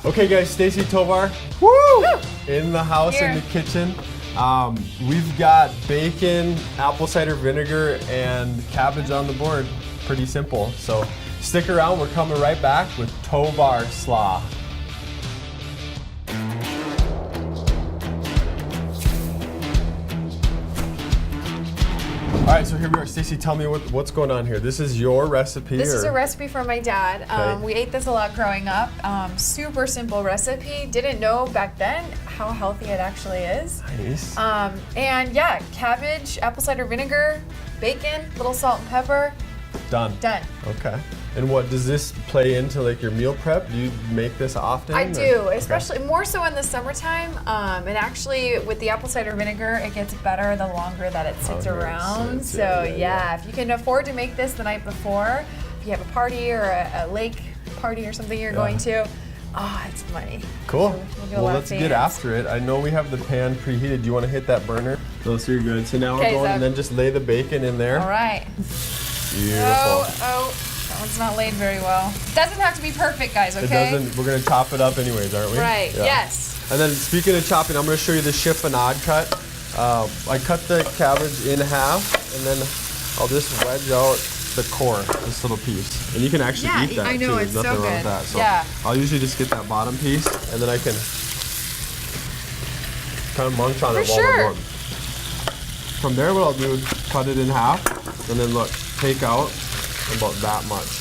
Okay guys, Stacie Tovar, woo! In the house, Here. in the kitchen. We've got bacon, apple cider vinegar, and cabbage on the board. Pretty simple. So stick around, we're coming right back with Tovar Slaw. All right, so here we are. Stacie, tell me what's going on here. This is your recipe? This is a recipe from my dad. Okay. We ate this a lot growing up. Super simple recipe. Didn't know back then how healthy it actually is. Nice. And yeah, cabbage, apple cider vinegar, bacon, little salt and pepper. Done. Done. Okay. And what does this play into, like, your meal prep? Do you make this often? I do, Okay. especially more so in the summertime. And actually, with the apple cider vinegar, it gets better the longer that it sits Longer it around. sits, So yeah. if you can afford to make this the night before, if you have a party or a lake party or something you're going to, it's money. Cool. We'll get a Well, lot of let's get fans. after it. I know we have the pan preheated. Do you want to hit that burner? Those are good. So now we're Okay, going, so- and then just lay the bacon in there. All right. Beautiful. Oh, that one's not laid very well. Doesn't have to be perfect, guys, okay? It doesn't. We're gonna chop it up anyways, aren't we? Right, Yeah. yes. And then speaking of chopping, I'm gonna show you the chiffonade cut. I cut the cabbage in half, and then I'll just wedge out the core, this little piece. And you can actually Yeah, eat that I know, too. it's There's nothing so wrong with good. that. So Yeah. I'll usually just get that bottom piece, and then I can kind of munch on For it while sure. we're going. From there, what I'll do is cut it in half, and then look, take out about that much.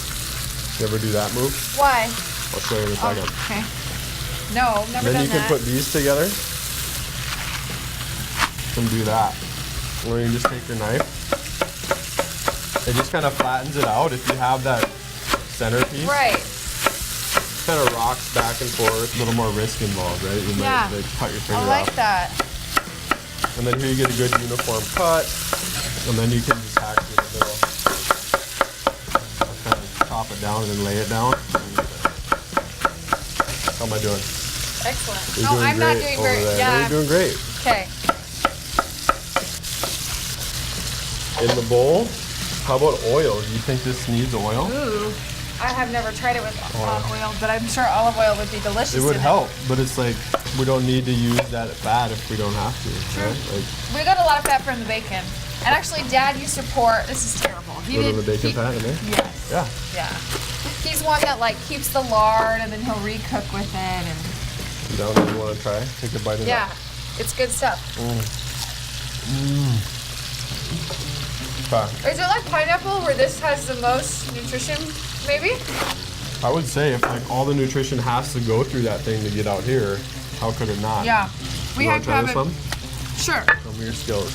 You ever do that move? Why? I'll show you in a second. Okay. No, never Then done you can that. put these together and do that. Or you can just take your knife. It just kind of flattens it out if you have that centerpiece. Right. Kind of rocks back and forth. A little more risk involved, right? You Yeah. might like, cut your finger I like off. that. And then here you get a good uniform cut. And then you can just hack through the middle. Kind of chop it down and then lay it down. How am I doing? Excellent. You're No, doing I'm not great doing over very. there. No, Yeah. you're doing great. Okay. In the bowl, how about oil? Do you think this needs oil? Ooh. I have never tried it with oil, but I'm sure olive oil would be delicious. It would in help, but it's like we don't need to use that fat if we don't have to. Right? Like, We got a lot of fat from the bacon. And actually, Dad used to pour. This is terrible. He little did bit of bacon fat in there. Yes. Yeah. Yeah. He's one that like keeps the lard and then he'll recook with it and You down there, you want to try? Take a bite of yeah, it's good stuff. that. Okay. Is it like pineapple where this has the most nutrition? Maybe. I would say if like all the nutrition has to go through that thing to get out here, how could it not? Yeah. We You had want to try this cabbage. one? Sure. Show me your skills.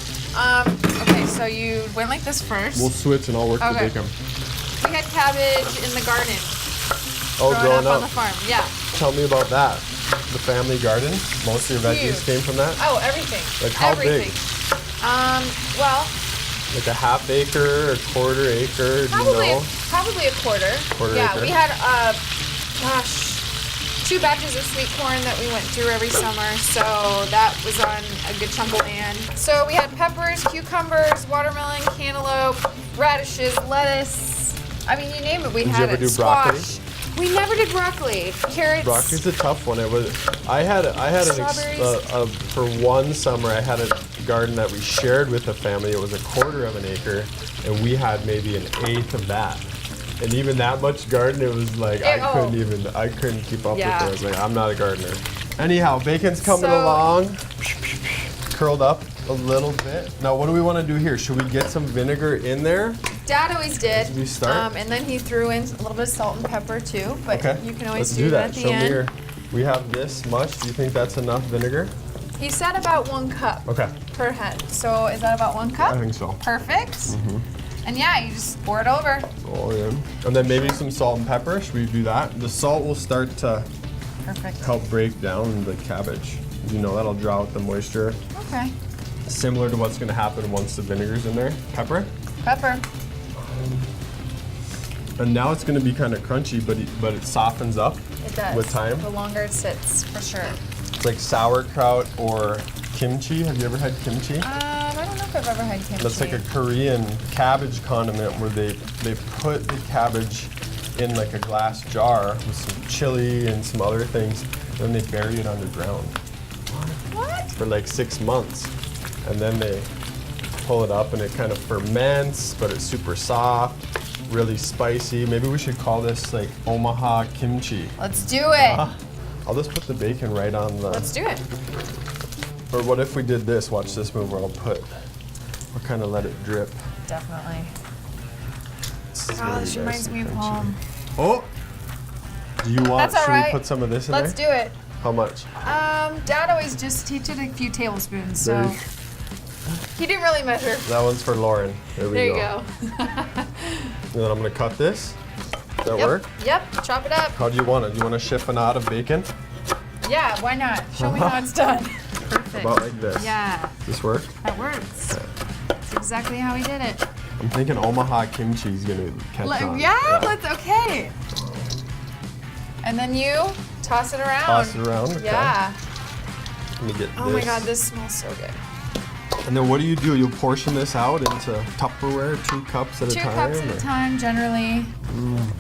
Okay, so you went like this first. We'll switch and I'll work the Okay. bacon. We had cabbage in the garden. Oh, growing growing up up. on the farm. Yeah. Tell me about that. The family garden. Most of your veggies Huge. came from that. Oh, everything. Like how big? Everything. Well, Like a half acre, a quarter acre. Do you know? probably a quarter. Quarter yeah, acre. we had 2 batches of sweet corn that we went through every summer, so that was on a good chunk of land. So we had peppers, cucumbers, watermelon, cantaloupe, radishes, lettuce. I mean, you name it, we Did you had ever it. do Squash. broccoli? We never did broccoli. Carrots. Broccoli's a tough one. It was. I had Strawberries. for one summer. I had a garden that we shared with a family. It was a quarter of an acre, and we had maybe an eighth of that. And even that much garden, it was like I couldn't keep up with it. I was like, I'm not a gardener. Anyhow, bacon's coming along, curled up a little bit. Now, what do we want to do here? Should we get some vinegar in there? Dad always did. As we start? And then he threw in a little bit of salt and pepper too, but Okay. you can always Let's do that at the Show me end. your. We have this much. Do you think that's enough vinegar? He said about 1 cup Okay. per head. So is that about 1 cup? I think so. Perfect. And yeah, you just pour it over. All in. And then maybe some salt and pepper. Should we do that? The salt will start to Perfect. help break down the cabbage. You know, that'll draw out the moisture. Okay. Similar to what's going to happen once the vinegar's in there. Pepper. Pepper. And now it's going to be kind of crunchy, but it softens up It does. with time. The longer it sits, for sure. It's like sauerkraut or kimchi. Have you ever had kimchi? I don't know if I've ever had kimchi. That's like a Korean cabbage condiment where they put the cabbage in like a glass jar with some chili and some other things. Then they bury it underground. What? For like 6 months. And then they pull it up and it kind of ferments, but it's super soft, really spicy. Maybe we should call this like Omaha kimchi. Let's do it. I'll just put the bacon right on the... Let's do it. Or what if we did this? Watch this move where I'll kind of let it drip. Definitely. Oh, this reminds me of home. Oh! Do you want, That's all right. Should we put some of this in Let's there? do it. How much? Dad always just, he did a few tablespoons, so. There you- He didn't really measure. That one's for Lauren. There we There you go. go. And then I'm gonna cut this. Does that work? Yep, chop it up. How do you want it? Do you want a chiffonade of bacon? Yeah, why not? Show me how it's done. Perfect. About like this. Yeah, Does this work? that works. That's exactly how he did it. I'm thinking Omaha kimchi is gonna catch on. Let's, okay. And then you toss it around. Toss it around. Okay. Yeah. Let me get Oh this. my God, this smells so good. And then what do? You'll portion this out into Tupperware, 2 cups at a 2 time? cups at a time, generally.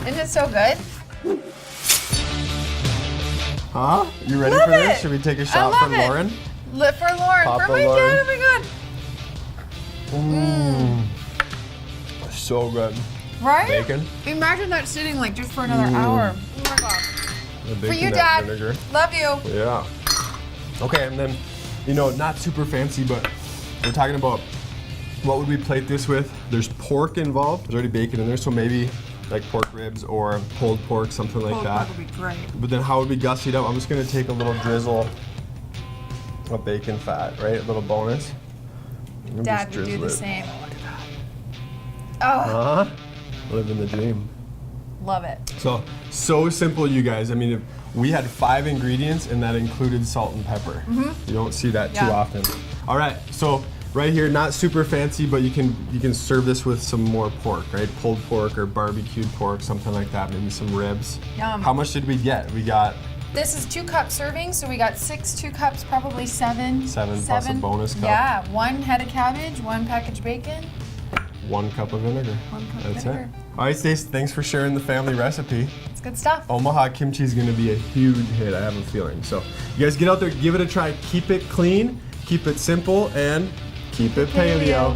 Isn't it so good? Huh? You ready Love for this? it. Should we take a I shot love for it. Lauren? For Lauren. Papa For my Lauren. dad. Oh my God. So good. Right? Bacon. Imagine that sitting like just for another hour. Oh my God. The For bacon, you, that Dad. vinegar. Love you. Yeah. Okay, and then, not super fancy, but we're talking about what would we plate this with? There's pork involved. There's already bacon in there, so maybe like pork ribs or pulled pork, something like that. That would be great. But then how would we gussy it up? I'm just gonna take a little drizzle of bacon fat, right? A little bonus. And Dad just would do drizzle the it. same. Oh, Living the dream. love it. So simple, you guys. I mean, if we had 5 ingredients, and that included salt and pepper. You don't see that too Yeah. often. All right, so right here, not super fancy, but you can serve this with some more pork, right? Pulled pork or barbecued pork, something like that. Maybe some ribs. Yum. How much did we get? We got This is 2 cup serving, so we got 2 cups, probably 7. 7 plus a bonus cup. Yeah, 1 head of cabbage, 1 package bacon. 1 cup of vinegar. 1 cup of That's vinegar. it. All right, Stace, thanks for sharing the family recipe. It's good stuff. Omaha kimchi is going to be a huge hit, I have a feeling. So you guys get out there, give it a try. Keep it clean, keep it simple, and keep it paleo.